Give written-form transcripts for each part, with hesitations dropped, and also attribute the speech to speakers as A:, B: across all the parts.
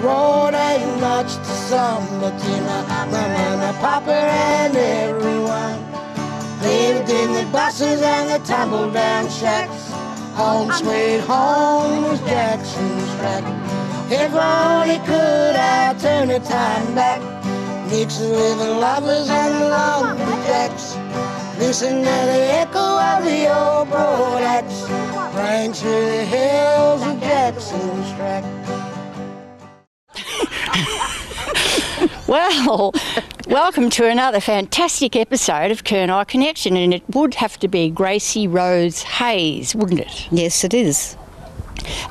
A: road ain't much to some, but you know, Mama and Papa and everyone lived in the buses and the tumble-down shacks. Home sweet home was Jackson's track. If only could I turn the time back, mix it with the lovers and the lumberjacks. Listen to the echo of the old broad axe rang through the hills of Jackson's track.
B: Well, welcome to another fantastic episode of Kurnai Connection, and it would have to be Gracie Rose Hayes, wouldn't it?
C: Yes, it is.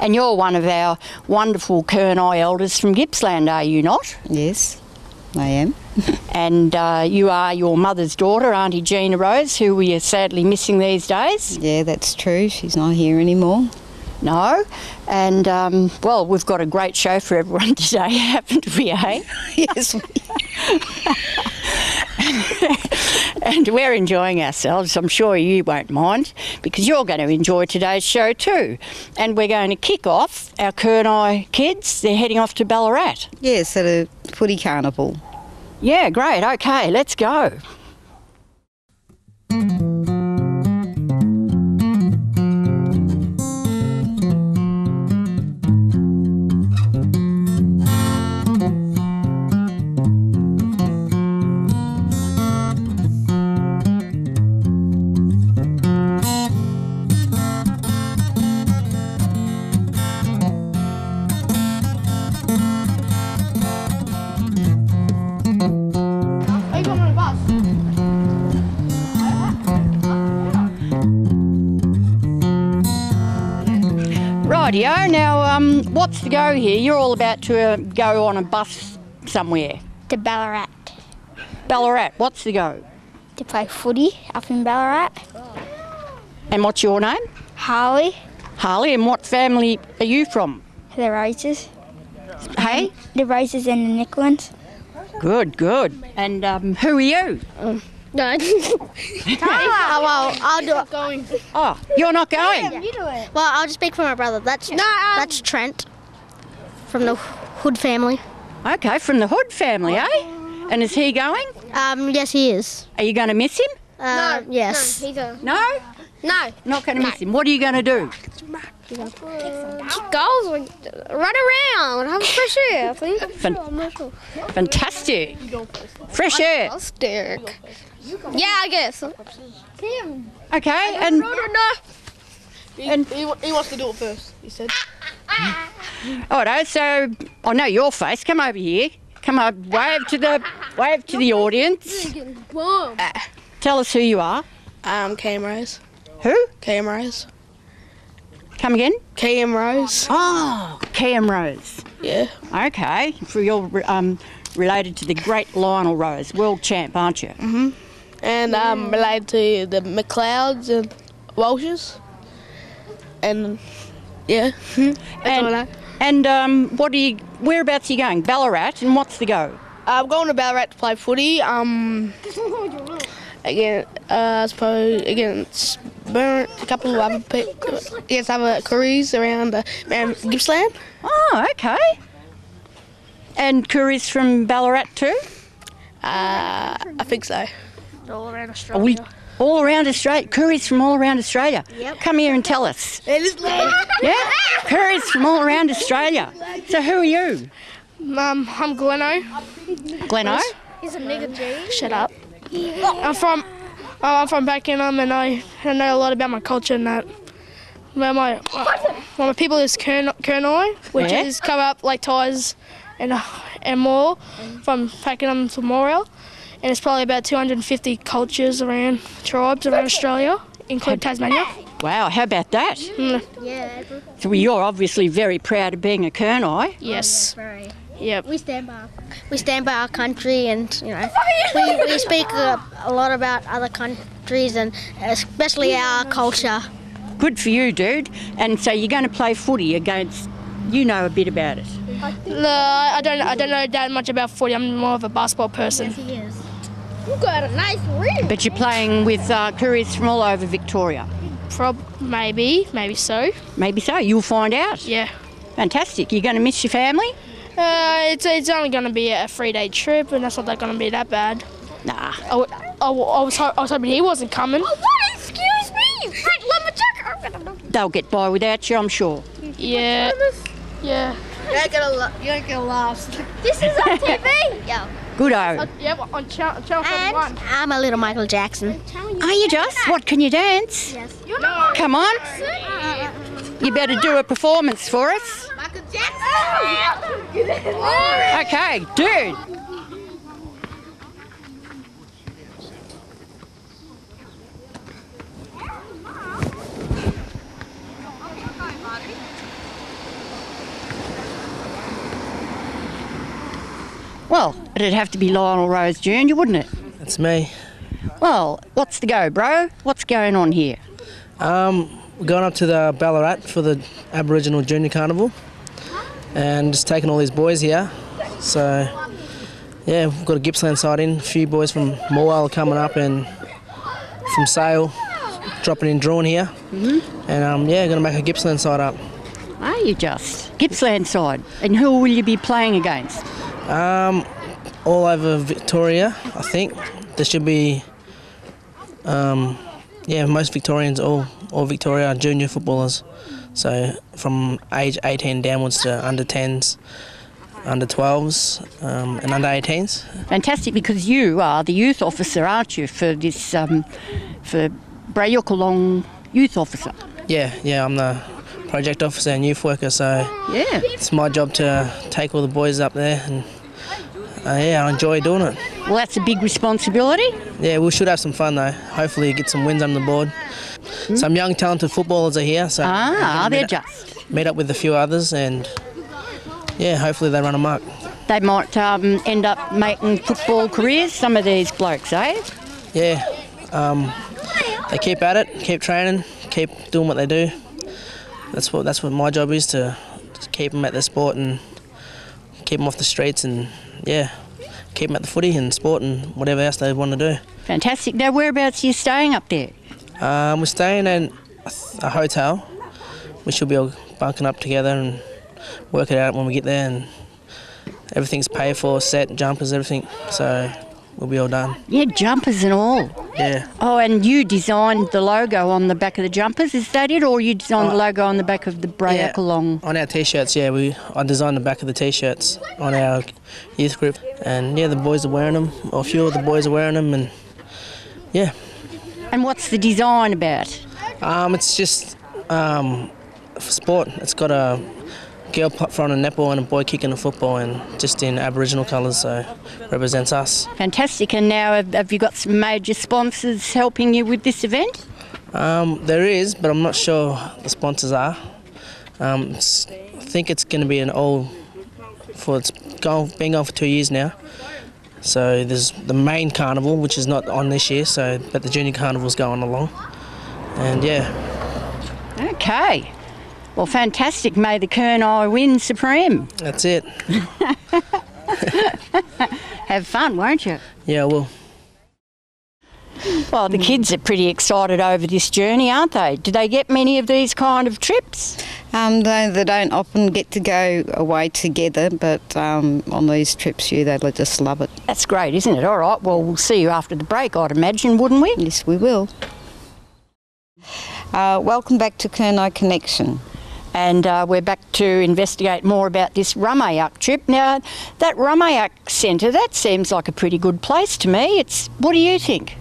B: And you're one of our wonderful Kurnai elders from Gippsland, are you not?
C: Yes, I am.
B: And you are your mother's daughter, Auntie Gina Rose, who we are sadly missing these days.
C: Yeah, that's true. She's not here anymore.
B: No. And, well, we've got a great show for everyone today, haven't we, eh?
C: Yes.
B: And we're enjoying ourselves. I'm sure you won't mind, because you're going to enjoy today's show too. And we're going to kick off our Kurnai kids. They're heading off to Ballarat.
C: Yes, at a footy carnival.
B: Yeah, great. Okay, let's go. Rightio, now what's the go here? You're all about to go on a bus somewhere.
D: To Ballarat.
B: Ballarat, what's the go?
D: To play footy up in Ballarat.
B: And what's your name?
D: Harley.
B: Harley, and what family are you from?
D: The Roses.
B: Hey?
D: The Roses and the Nicklins.
B: Good, good. And who are you?
D: No. Well, I'll do it. Going.
B: Oh, you're not going?
D: Yeah, you do it. Well, I'll just speak for my brother. That's Trent from the Hood family.
B: Okay, from the Hood family, eh? And is he going?
D: Yes, he is.
B: Are you going to miss him?
D: No. Yes.
B: No?
D: No.
B: Not going to miss him. What are you going to do?
D: Goals, run around, have a fresh air, I think.
B: Fantastic. Fresh air.
D: Fantastic. Yeah, I guess.
B: Okay, and...
E: He wants to do it first, he said.
B: Alright, so I know your face. Come over here. Come up, wave to the audience. Tell us who you are.
E: KM Rose.
B: Who?
E: KM Rose.
B: Come again?
E: KM Rose.
B: Oh, KM Rose.
E: Yeah.
B: Okay, so you're related to the great Lionel Rose, world champ, aren't you?
E: Mm-hmm. And related to the McLeods and Walshes. And yeah, that's all I know.
B: And whereabouts are you going? Ballarat, and what's the go?
E: I'm going to Ballarat to play footy. Again, I suppose against a couple of other people, against other Koreas around Gippsland.
B: Oh, okay. And Koreas from Ballarat too?
E: I think so.
D: All around Australia.
B: All around Australia? Koreas from all around Australia?
D: Yep.
B: Come here and tell us.
E: Yeah?
B: Koreas from all around Australia. So who are you?
E: I'm Gleno.
B: Gleno?
D: He's a nigger G.
E: Shut up. I'm from Pakenham, and I know a lot about my culture and that. Well, my people is Kurnai, which is cover up like ties and more from Pakenham to Morel, and it's probably about 250 cultures around tribes around Australia, including Tasmania.
B: Wow, how about that?
D: Yeah.
B: So you're obviously very proud of being a Kurnai.
E: Yes.
D: Very.
E: Yep.
D: We stand by our country, and we speak a lot about other countries and especially our culture.
B: Good for you, dude. And so you're going to play footy against. You know a bit about it.
E: No, I don't know that much about footy. I'm more of a basketball person.
D: Yes, he is. You got a nice ring.
B: But you're playing with couriers from all over Victoria.
E: Maybe so.
B: Maybe so. You'll find out.
E: Yeah.
B: Fantastic. You're going to miss your family?
E: It's only going to be a 3-day trip, and that's not going to be that bad.
B: Nah.
E: I was hoping he wasn't coming.
D: Oh, what? Excuse me! Right, let me check.
B: They'll get by without you, I'm sure.
E: Yeah. Yeah.
D: You ain't gonna laugh. This is on TV. Yo.
B: Good-o.
E: Yeah, on Channel 41.
D: And I'm a little Michael Jackson.
B: Are you just? What, can you dance?
D: Yes.
E: No.
B: Come on. You better do a performance for us.
D: Michael Jackson.
B: Okay, dude. Well, it'd have to be Lionel Rose Jr., wouldn't it?
F: That's me.
B: Well, what's the go, bro? What's going on here?
F: We're going up to the Ballarat for the Aboriginal Junior Carnival and just taking all these boys here. So, yeah, we've got a Gippsland side in. A few boys from Morwell are coming up and from Sale dropping in drawn here. Mm-hmm. And, yeah, going to make a Gippsland side up.
B: Are you just? Gippsland side. And who will you be playing against?
F: All over Victoria, I think. There should be, most Victorians, all Victoria are junior footballers. So from age 18 downwards to under 10s, under 12s and under 18s.
B: Fantastic, because you are the youth officer, aren't you, for this, for Brayokalong youth officer?
F: Yeah, I'm the project officer and youth worker, so
B: yeah,
F: it's my job to take all the boys up there and I enjoy doing it.
B: Well, that's a big responsibility.
F: Yeah, we should have some fun though. Hopefully get some wins on the board. Some young talented footballers are here, so
B: they're just
F: meet up with a few others and yeah, hopefully they run amok.
B: They might end up making football careers, some of these blokes, eh?
F: Yeah, they keep at it, keep training, keep doing what they do. That's what my job is, to keep them at their sport and keep them off the streets and yeah, keep them at the footy and sport and whatever else they want to do.
B: Fantastic. Now, whereabouts are you staying up there?
F: We're staying in a hotel. We should be all bunking up together and work it out when we get there, and everything's paid for, set, jumpers, everything, so we'll be all done.
B: Yeah, jumpers and all.
F: Yeah.
B: Oh, and you designed the logo on the back of the jumpers, is that it? Or you designed the logo on the back of the Brayokalong?
F: On our T-shirts, yeah. I designed the back of the T-shirts on our youth group. And yeah, the boys are wearing them, or a few of the boys are wearing them, and yeah.
B: And what's the design about?
F: It's just for sport. It's got a girl throwing a netball and a boy kicking a football, and just in Aboriginal colours, so represents us.
B: Fantastic. And now have you got some major sponsors helping you with this event?
F: There is, but I'm not sure the sponsors are. I think it's going to be been going for 2 years now. So there's the main carnival, which is not on this year, but the junior carnival's going along. And yeah.
B: Okay. Well, fantastic. May the Kurnai win supreme.
F: That's it.
B: Have fun, won't you?
F: Yeah, I will.
B: Well, the kids are pretty excited over this journey, aren't they? Do they get many of these kind of trips?
C: They don't often get to go away together, but on these trips, they just love it.
B: That's great, isn't it? All right, well, we'll see you after the break, I'd imagine, wouldn't we?
C: Yes, we will. Welcome back to Kurnai Connection.
B: And we're back to investigate more about this Rumayak trip. Now, that Rumayak Centre, that seems like a pretty good place to me. What do you think?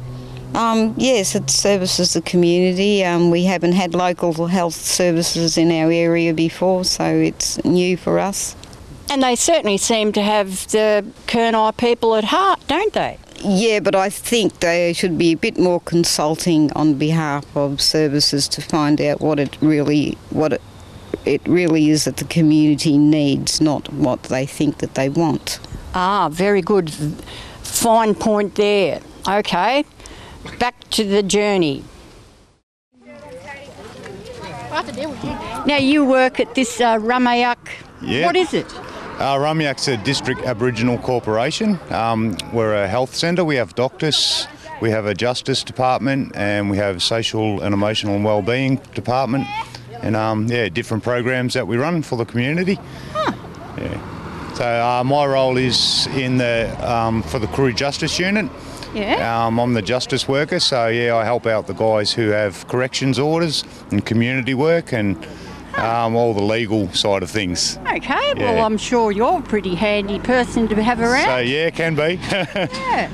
C: Yes, it services the community. We haven't had local health services in our area before, so it's new for us.
B: And they certainly seem to have the Kurnai people at heart, don't they?
C: Yeah, but I think they should be a bit more consulting on behalf of services to find out what it really is that the community needs, not what they think that they want.
B: Ah, very good. Fine point there. Okay, back to the journey. Now, you work at this Rumayak.
G: Yeah.
B: What is it?
G: Rumayak's a district Aboriginal corporation. We're a health centre. We have doctors, we have a justice department, and we have a social and emotional and wellbeing department. And different programs that we run for the community.
B: Huh.
G: Yeah. So my role is in the for the Koori Justice Unit.
B: Yeah.
G: I'm the justice worker, so yeah, I help out the guys who have corrections orders and community work and all the legal side of things.
B: Okay, well, I'm sure you're a pretty handy person to have around.
G: So yeah, can be.
B: Yeah.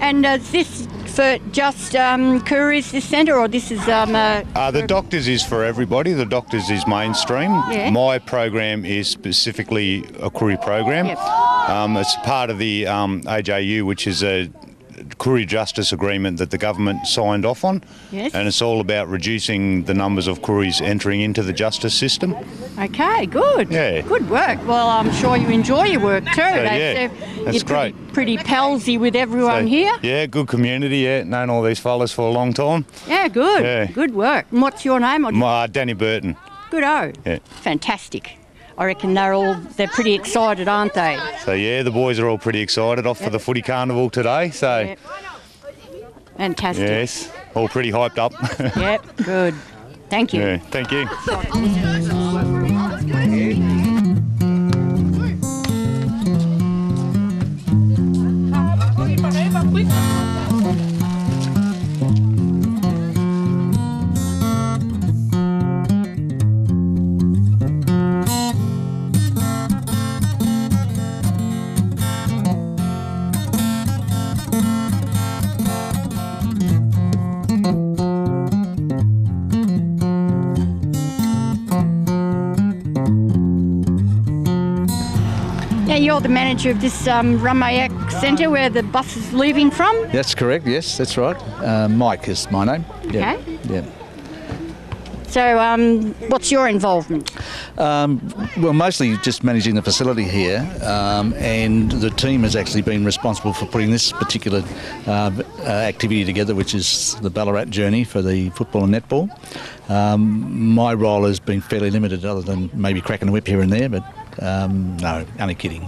B: And is this for just Kooris, this centre, or this is...
G: the doctors is for everybody. The doctors is mainstream.
B: Yeah.
G: My program is specifically a Koori program.
B: Yep.
G: It's part of the AJU, which is a Koori Justice Agreement that the government signed off on.
B: Yes.
G: And it's all about reducing the numbers of Kooris entering into the justice system.
B: Okay, good.
G: Yeah.
B: Good work. Well, I'm sure you enjoy your work too.
G: Yeah, that's
B: you're
G: great.
B: Pretty palsy with everyone
G: So,
B: here.
G: Yeah, good community, yeah. Known all these fellas for a long time.
B: Yeah, good.
G: Yeah.
B: Good work. And what's your name?
G: Danny Burton.
B: Good-o.
G: Yeah.
B: Fantastic. I reckon they're pretty excited, aren't they?
G: So yeah, the boys are all pretty excited off for the footy carnival today. So
B: Yep. Fantastic.
G: yes, all pretty hyped up.
B: Yep, good. Thank you.
G: Yeah, thank you.
B: Now, you're the manager of this Rumayak Centre where the bus is leaving from?
H: That's correct, yes, that's right. Mike is my name. Yeah.
B: Okay.
H: Yeah.
B: So, what's your involvement?
H: Well, mostly just managing the facility here, and the team has actually been responsible for putting this particular activity together, which is the Ballarat journey for the football and netball. My role has been fairly limited, other than maybe cracking a whip here and there, but no, only kidding.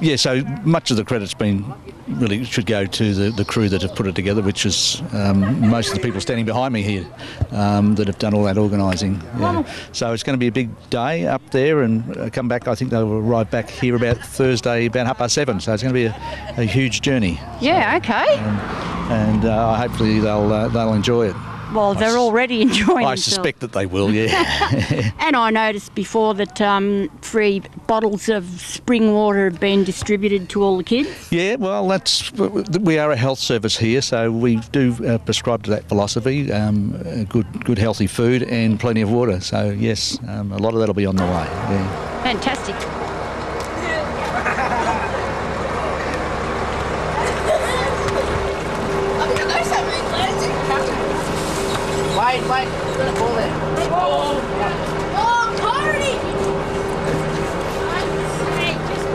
H: Yeah, so much of the credit's been really should go to the crew that have put it together, which is most of the people standing behind me here that have done all that organising. Yeah. So it's going to be a big day up there, and come back. I think they'll arrive back here about Thursday, about 7:30. So it's going to be a huge journey.
B: Yeah, okay.
H: And hopefully they'll enjoy it.
B: Well, they're already enjoying
H: I
B: themselves.
H: suspect that they will, yeah.
B: And I noticed before that free bottles of spring water have been distributed to all the kids.
H: Yeah, well, we are a health service here, so we do prescribe to that philosophy, good healthy food and plenty of water. So, yes, a lot of that will be on the way. Yeah.
B: Fantastic.
F: Wait, you're going to fall there.
A: Oh, Tony! Hey, just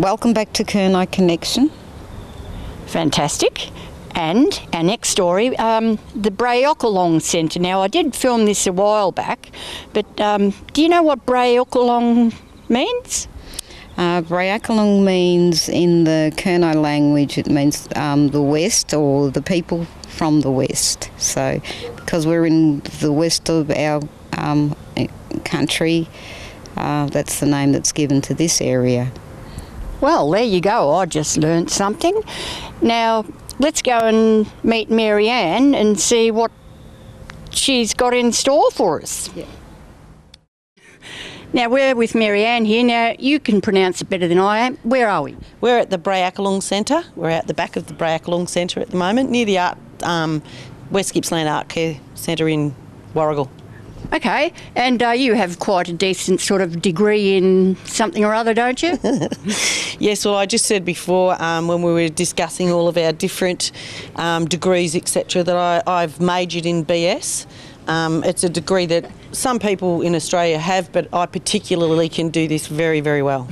C: Welcome back to Kurnai Konnection.
B: Fantastic. And our next story, the Brayokalong Centre. Now, I did film this a while back, but do you know what Brayokalong means?
C: Brayokalong means, in the Kurnai language, it means the west, or the people from the west. So, because we're in the west of our country, that's the name that's given to this area.
B: Well, there you go. I just learnt something. Now, let's go and meet Mary Ann and see what she's got in store for us.
C: Yeah.
B: Now, we're with Mary Ann here. Now, you can pronounce it better than I am. Where are we?
I: We're at the Brayokalong Centre. We're at the back of the Brayokalong Centre at the moment, near the West Gippsland Art Care Centre in Warrigal.
B: Okay, and you have quite a decent sort of degree in something or other, don't you?
I: Yes, well, I just said before when we were discussing all of our different degrees, etc., that I've majored in BS. It's a degree that some people in Australia have, but I particularly can do this very, very well.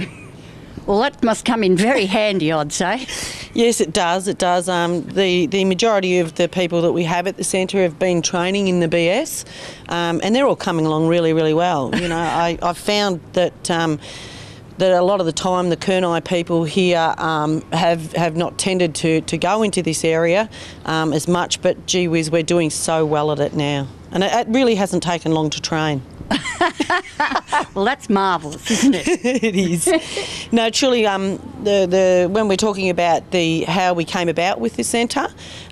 B: Well, that must come in very handy, I'd say.
I: Yes, it does. It does. The majority of the people that we have at the centre have been training in the BS, and they're all coming along really, really well. You know, I've found that that a lot of the time the Kurnai people here have not tended to go into this area as much, but gee whiz, we're doing so well at it now. And it really hasn't taken long to train.
B: Well, that's marvellous, isn't it?
I: It is. No, truly, when we're talking about how we came about with the centre,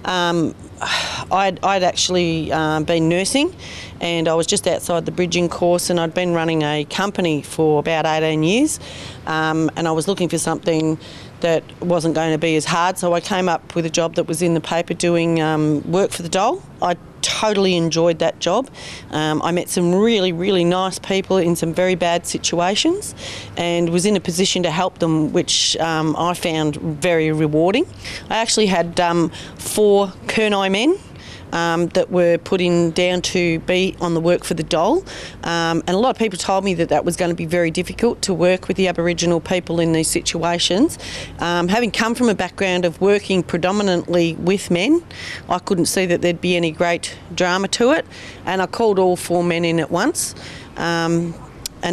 I: I'd actually been nursing, and I was just outside the bridging course, and I'd been running a company for about 18 years, and I was looking for something that wasn't going to be as hard, so I came up with a job that was in the paper doing work for the dole. I totally enjoyed that job. I met some really, really nice people in some very bad situations and was in a position to help them, which I found very rewarding. I actually had 4 Kurnai men that were put in down to be on the work for the dole, and a lot of people told me that that was going to be very difficult to work with the Aboriginal people in these situations. Having come from a background of working predominantly with men, I couldn't see that there'd be any great drama to it, and I called all 4 men in at once. And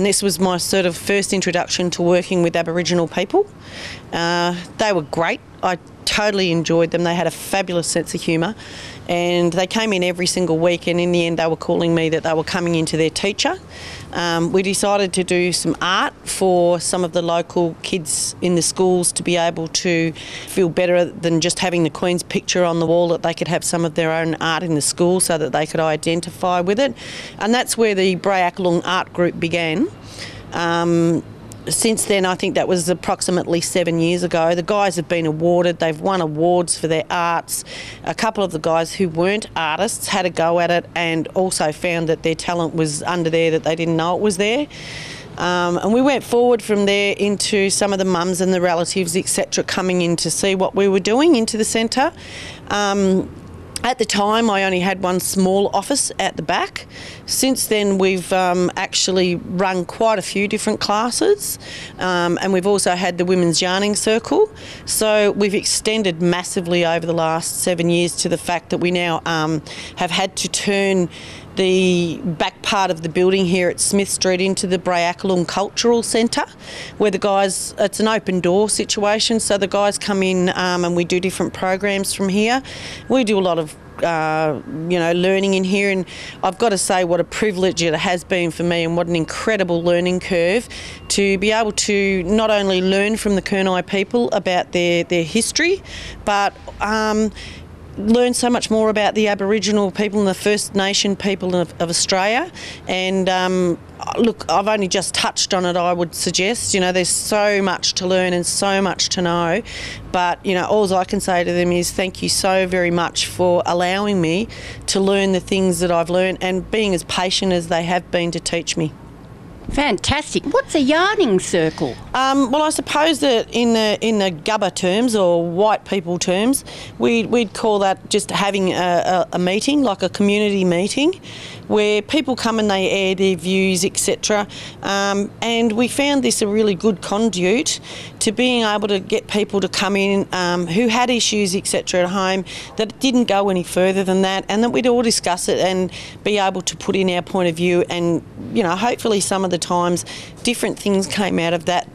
I: this was my sort of first introduction to working with Aboriginal people. They were great. I totally enjoyed them. They had a fabulous sense of humour, and they came in every single week, and in the end they were calling me that they were coming into their teacher. We decided to do some art for some of the local kids in the schools to be able to feel better than just having the Queen's picture on the wall, that they could have some of their own art in the school so that they could identify with it. And that's where the Brayakalung Art Group began. Since then, I think that was approximately 7 years ago. The guys have been awarded. They've won awards for their arts. A couple of the guys who weren't artists had a go at it and also found that their talent was under there, that they didn't know it was there. And we went forward from there into some of the mums and the relatives, etc., coming in to see what we were doing into the centre. At the time, I only had one small office at the back. Since then, we've actually run quite a few different classes, and we've also had the Women's Yarning Circle. So we've extended massively over the last 7 years to the fact that we now have had to turn the back part of the building here at Smith Street into the Brayakalung Cultural Centre, where the guys, it's an open door situation, so the guys come in and we do different programs from here. We do a lot of learning in here, and I've got to say what a privilege it has been for me, and what an incredible learning curve to be able to not only learn from the Kurnai people about their history, but learn so much more about the Aboriginal people and the First Nation people of Australia. And look, I've only just touched on it, I would suggest. You know, there's so much to learn and so much to know. But, you know, all I can say to them is thank you so very much for allowing me to learn the things that I've learned and being as patient as they have been to teach me.
B: Fantastic. What's a yarning circle?
I: Well, I suppose that in the Gubba terms, or white people terms, we'd call that just having a meeting, like a community meeting, where people come and they air their views, etc. And we found this a really good conduit to being able to get people to come in who had issues, etc. at home, that didn't go any further than that, and that we'd all discuss it and be able to put in our point of view. And, you know, hopefully some of the times different things came out of that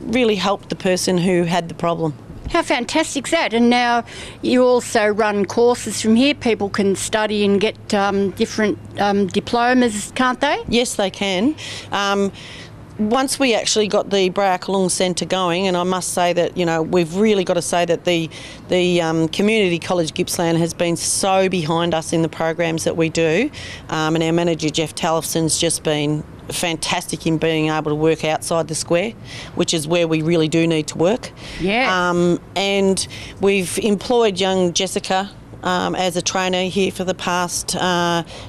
I: really helped the person who had the problem.
B: How fantastic is that? And now you also run courses from here. People can study and get different diplomas, can't they?
I: Yes, they can. Once we actually got the Brayakalung Centre going, and I must say that, you know, we've really got to say that the Community College Gippsland has been so behind us in the programs that we do, and our manager Jeff Tallefson's just been fantastic in being able to work outside the square, which is where we really do need to work.
B: Yeah.
I: And we've employed young Jessica as a trainee here for the past,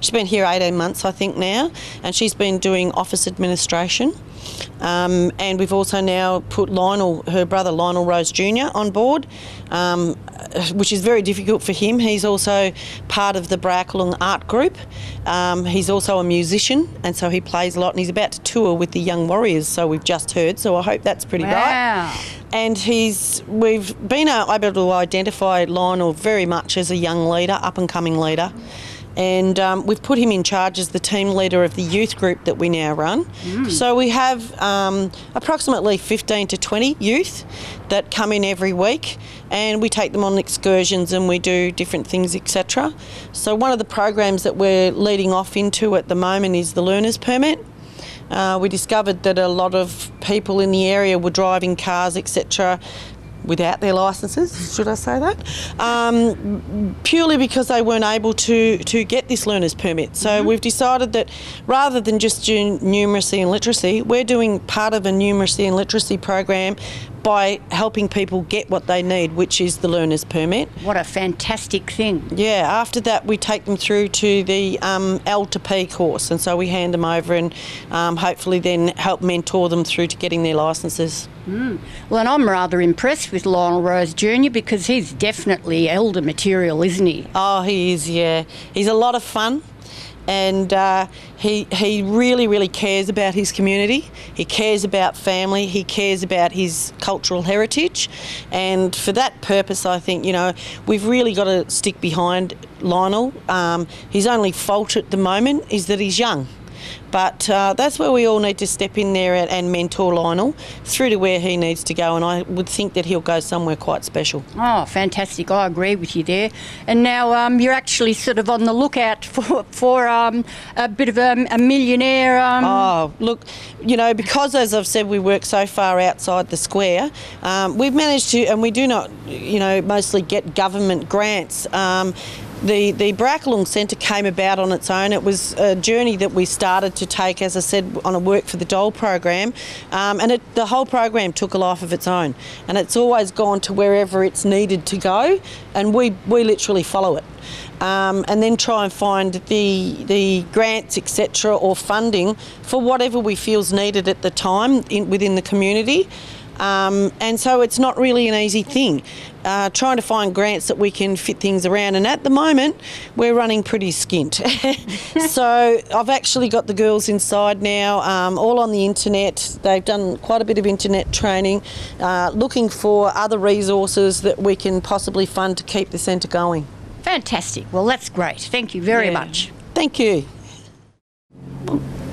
I: she's been here 18 months I think now, and she's been doing office administration. And we've also now put Lionel, her brother Lionel Rose Jr. on board, which is very difficult for him. He's also part of the Bracklung art group. He's also a musician, and so he plays a lot, and he's about to tour with the Young Warriors, so we've just heard, so I hope that's pretty right. And we've been able to identify Lionel very much as a young leader, up-and-coming leader. And we've put him in charge as the team leader of the youth group that we now run. So we have approximately 15 to 20 youth that come in every week, and we take them on excursions and we do different things, etc. So one of the programs that we're leading off into at the moment is the learner's permit. We discovered that a lot of people in the area were driving cars, etc., without their licences, should I say that? Purely because they weren't able to get this learner's permit. So we've decided that rather than just do numeracy and literacy, we're doing part of a numeracy and literacy program by helping people get what they need, which is the learner's permit.
B: What a fantastic thing.
I: Yeah, after that we take them through to the L to P course, and so we hand them over and hopefully then help mentor them through to getting their licences.
B: Well, and I'm rather impressed with Lionel Rose Jr. because he's definitely elder material, isn't he?
I: Oh, he is, yeah. He's a lot of fun. And he really, really cares about his community. He cares about family. He cares about his cultural heritage. And for that purpose, I think, you know, we've really got to stick behind Lionel. His only fault at the moment is that he's young. But that's where we all need to step in there and mentor Lionel through to where he needs to go, and I would think that he'll go somewhere quite special.
B: Oh, fantastic. I agree with you there. And now you're actually sort of on the lookout for a bit of a millionaire...
I: Oh, look, you know, because as I've said, we work so far outside the square, we've managed to, and we do not, you know, mostly get government grants. The Bracklung Centre came about on its own. It was a journey that we started to take, as I said, on a Work for the Dole program, and the whole program took a life of its own, and it's always gone to wherever it's needed to go, and we literally follow it. And then try and find the grants, etc., or funding for whatever we feel's needed at the time within the community. And so it's not really an easy thing, trying to find grants that we can fit things around, and at the moment we're running pretty skint. So I've actually got the girls inside now, all on the internet. They've done quite a bit of internet training, looking for other resources that we can possibly fund to keep the centre going.
B: Fantastic. Well, that's great. Thank you very much.
I: Thank you.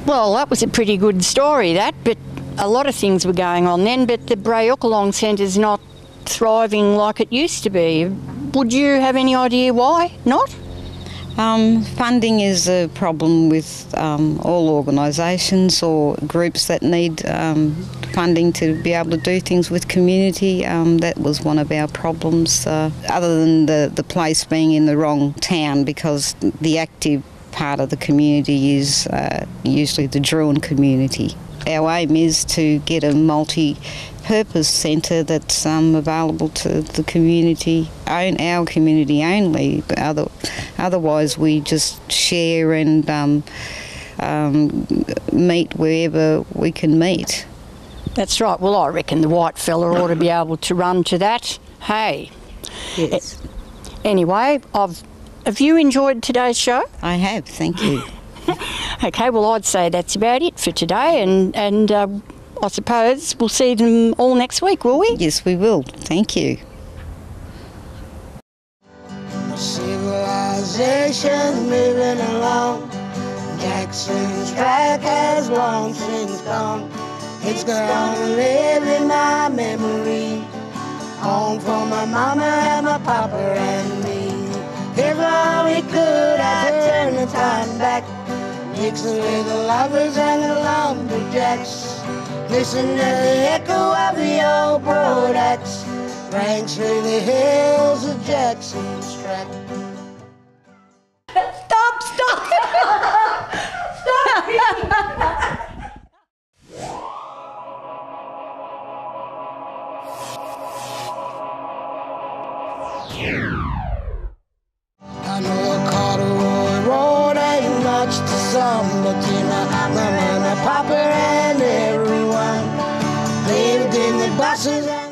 B: Well, that was a pretty good story, that, but a lot of things were going on then, but the Brayukalong Centre's not thriving like it used to be. Would you have any idea why not?
C: Funding is a problem with all organisations or groups that need funding to be able to do things with community. That was one of our problems, other than the place being in the wrong town, because the active part of the community is usually the Druin community. Our aim is to get a multi-purpose centre that's available to the community, our community only. Otherwise, we just share and meet wherever we can meet.
B: That's right. Well, I reckon the white fella ought to be able to run to that. Hey.
C: Yes.
B: Anyway, have you enjoyed today's show?
C: I have, thank you.
B: Okay, well, I'd say that's about it for today, and I suppose we'll see them all next week, will we?
C: Yes, we will. Thank you.
A: Civilization moving along, Jackson's track has long since gone. It's gonna live in my memory, home for my mama and my papa and me. If only could I turn the time back, mix it with the lovers and the lumberjacks, listen to the echo of the old broad axe, rang through the hills of Jackson's track.
B: Stop!
A: some, the Tina, Mama, and Papa, and everyone lived in the buses.